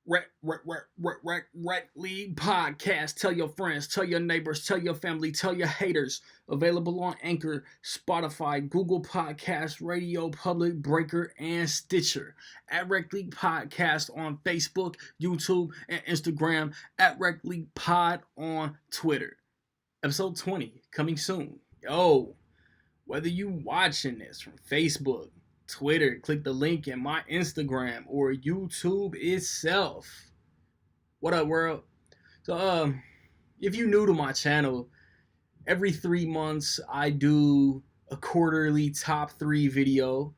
Rec League Podcast. Tell your friends, tell your neighbors, tell your family, tell your haters. Available on Anchor, Spotify, Google Podcasts, Radio Public, Breaker, and Stitcher. At Rec League Podcast on Facebook, YouTube, and Instagram. At Rec League Pod on Twitter. Episode 20 coming soon. Yo, whether you watching this from Facebook, Twitter, click the link in my Instagram, or YouTube itself. What up, world? So, if you're new to my channel, every 3 months I do a quarterly top 3 video.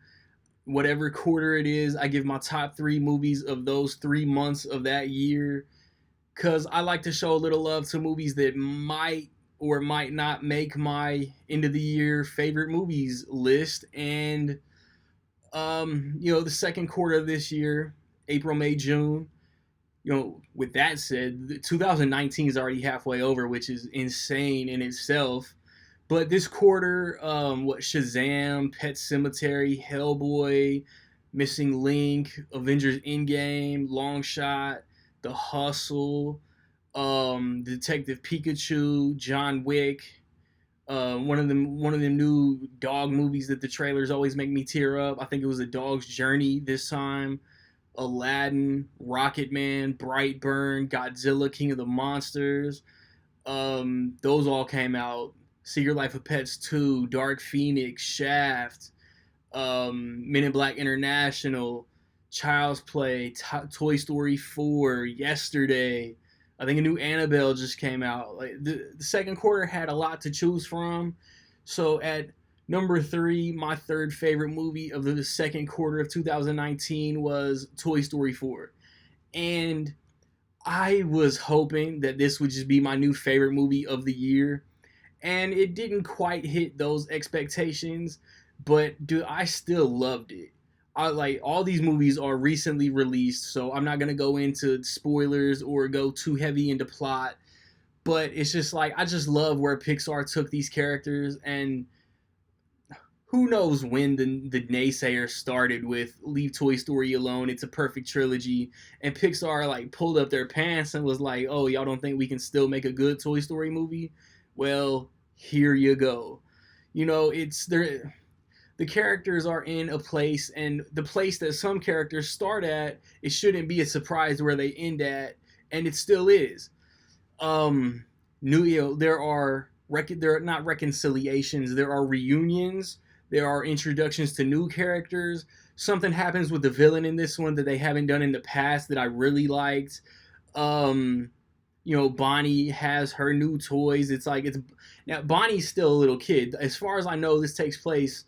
Whatever quarter it is, I give my top 3 movies of those 3 months of that year. Because I like to show a little love to movies that might or might not make my end of the year favorite movies list. And the second quarter of this year, April, May, June. With that said, 2019 is already halfway over, which is insane in itself. But this quarter, Shazam, Pet Sematary, Hellboy, Missing Link, Avengers Endgame, Long Shot, The Hustle, Detective Pikachu, John Wick, one of them new dog movies that the trailers always make me tear up. I think it was A Dog's Journey this time. Aladdin, Rocketman, Brightburn, Godzilla, King of the Monsters. Those all came out. Secret Life of Pets 2, Dark Phoenix, Shaft, Men in Black International, Child's Play, Toy Story 4, Yesterday. I think a new Annabelle just came out. Like the second quarter had a lot to choose from. So at number 3, my third favorite movie of the second quarter of 2019 was Toy Story 4. And I was hoping that this would just be my new favorite movie of the year. And it didn't quite hit those expectations, but dude, I still loved it. All these movies are recently released, so I'm not gonna go into spoilers or go too heavy into plot. But it's just like I just love where Pixar took these characters, and who knows when the naysayers started with leave Toy Story alone. It's a perfect trilogy, and Pixar pulled up their pants and was like, "Oh, y'all don't think we can still make a good Toy Story movie? Well, here you go." It's there. The characters are in a place, and the place that some characters start at, it shouldn't be a surprise where they end at, and it still is. There are not reconciliations, there are reunions, there are introductions to new characters. Something happens with the villain in this one that they haven't done in the past that I really liked. Bonnie has her new toys. Now Bonnie's still a little kid. As far as I know, this takes place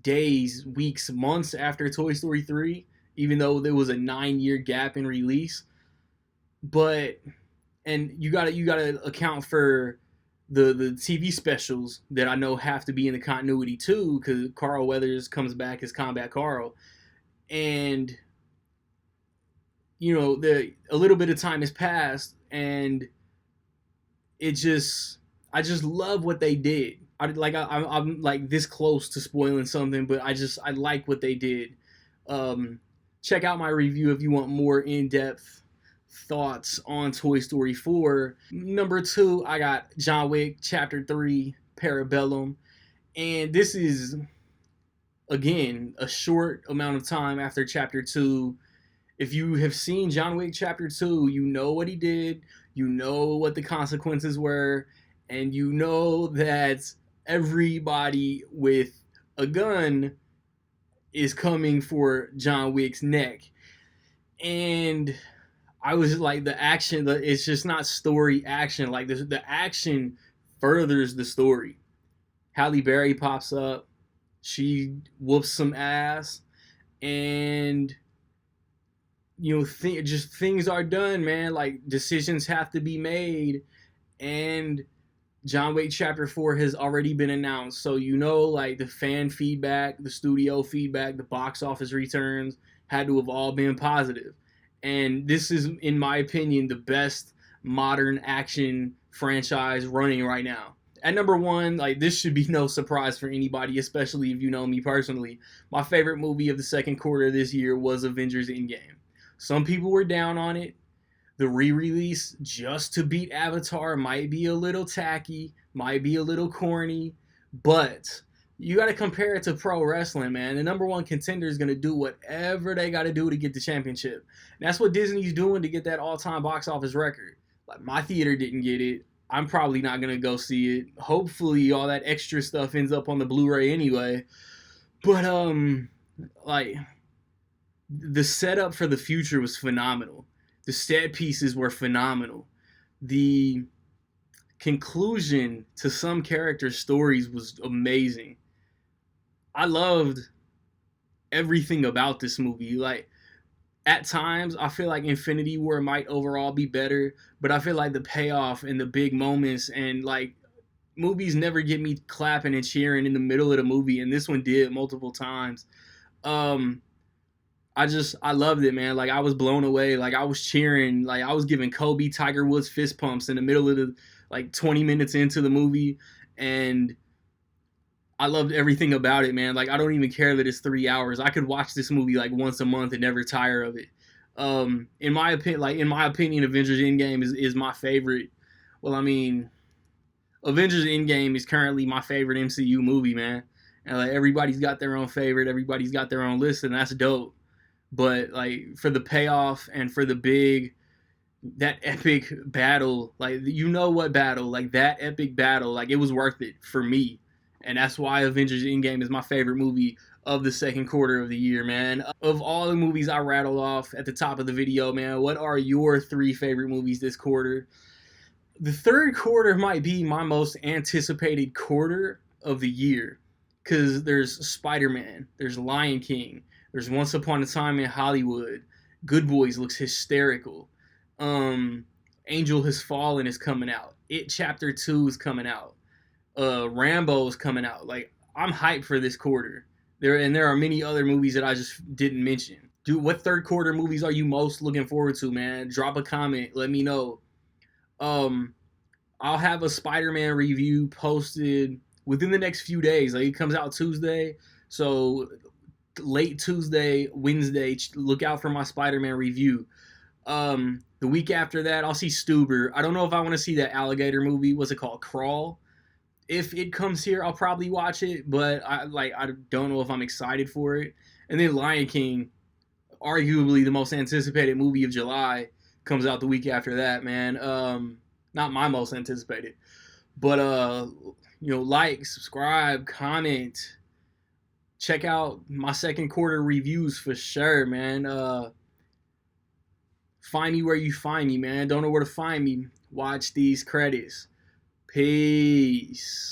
days, weeks, months after Toy Story 3, even though there was a 9-year gap in release. And you gotta account for the TV specials that I know have to be in the continuity too, because Carl Weathers comes back as Combat Carl. And a little bit of time has passed, and I just love what they did. I'm like this close to spoiling something, but I like what they did. Check out my review if you want more in-depth thoughts on Toy Story 4. Number 2, I got John Wick Chapter 3, Parabellum. And this is, again, a short amount of time after Chapter 2. If you have seen John Wick Chapter 2, you know what he did, you know what the consequences were, and you know that everybody with a gun is coming for John Wick's neck. And I was like, the action, it's just not story action. Like the action furthers the story. Halle Berry pops up, she whoops some ass, and just things are done, man. Like decisions have to be made, and John Wick Chapter 4 has already been announced. So the fan feedback, the studio feedback, the box office returns had to have all been positive. And this is, in my opinion, the best modern action franchise running right now. At number 1, this should be no surprise for anybody, especially if you know me personally. My favorite movie of the second quarter this year was Avengers Endgame. Some people were down on it. The re-release just to beat Avatar might be a little tacky, might be a little corny, but you got to compare it to pro wrestling, man. The number one contender is going to do whatever they got to do to get the championship. And that's what Disney's doing to get that all-time box office record. Like, my theater didn't get it. I'm probably not going to go see it. Hopefully all that extra stuff ends up on the Blu-ray anyway. But like, the setup for the future was phenomenal. The set pieces were phenomenal. The conclusion to some character stories was amazing. I loved everything about this movie. Like, at times, I feel like Infinity War might overall be better, but I feel like the payoff and the big moments and, like, movies never get me clapping and cheering in the middle of the movie, and this one did multiple times. I loved it, man. Like, I was blown away. Like, I was cheering. Like, I was giving Kobe Tiger Woods fist pumps in the middle of the, like, 20 minutes into the movie, and I loved everything about it, man. Like, I don't even care that it's 3 hours. I could watch this movie like once a month and never tire of it. In my opinion, Avengers Endgame is my favorite. Well, I mean, Avengers Endgame is currently my favorite MCU movie, man. And like, everybody's got their own favorite, everybody's got their own list, and that's dope. But like, for the payoff and for that epic battle, like, you know what battle, like that epic battle, like, it was worth it for me. And that's why Avengers Endgame is my favorite movie of the second quarter of the year, man. Of all the movies I rattled off at the top of the video, man, what are your 3 favorite movies this quarter? The third quarter might be my most anticipated quarter of the year, because there's Spider-Man, there's Lion King, there's Once Upon a Time in Hollywood, Good Boys looks hysterical, Angel Has Fallen is coming out, It Chapter 2 is coming out, Rambo is coming out. Like, I'm hyped for this quarter. There are many other movies that I just didn't mention. Dude, what third quarter movies are you most looking forward to, man? Drop a comment, let me know. I'll have a Spider-Man review posted within the next few days. Like, it comes out Tuesday, so late Tuesday, Wednesday, look out for my Spider-Man review. The week after that, I'll see Stuber. I don't know if I want to see that alligator movie. What's it called? Crawl. If it comes here, I'll probably watch it, but I don't know if I'm excited for it. And then Lion King, arguably the most anticipated movie of July, comes out the week after that, man. Not my most anticipated, but like, subscribe, comment, check out my second quarter reviews for sure, man. Find me where you find me, man. Don't know where to find me. Watch these credits. Peace.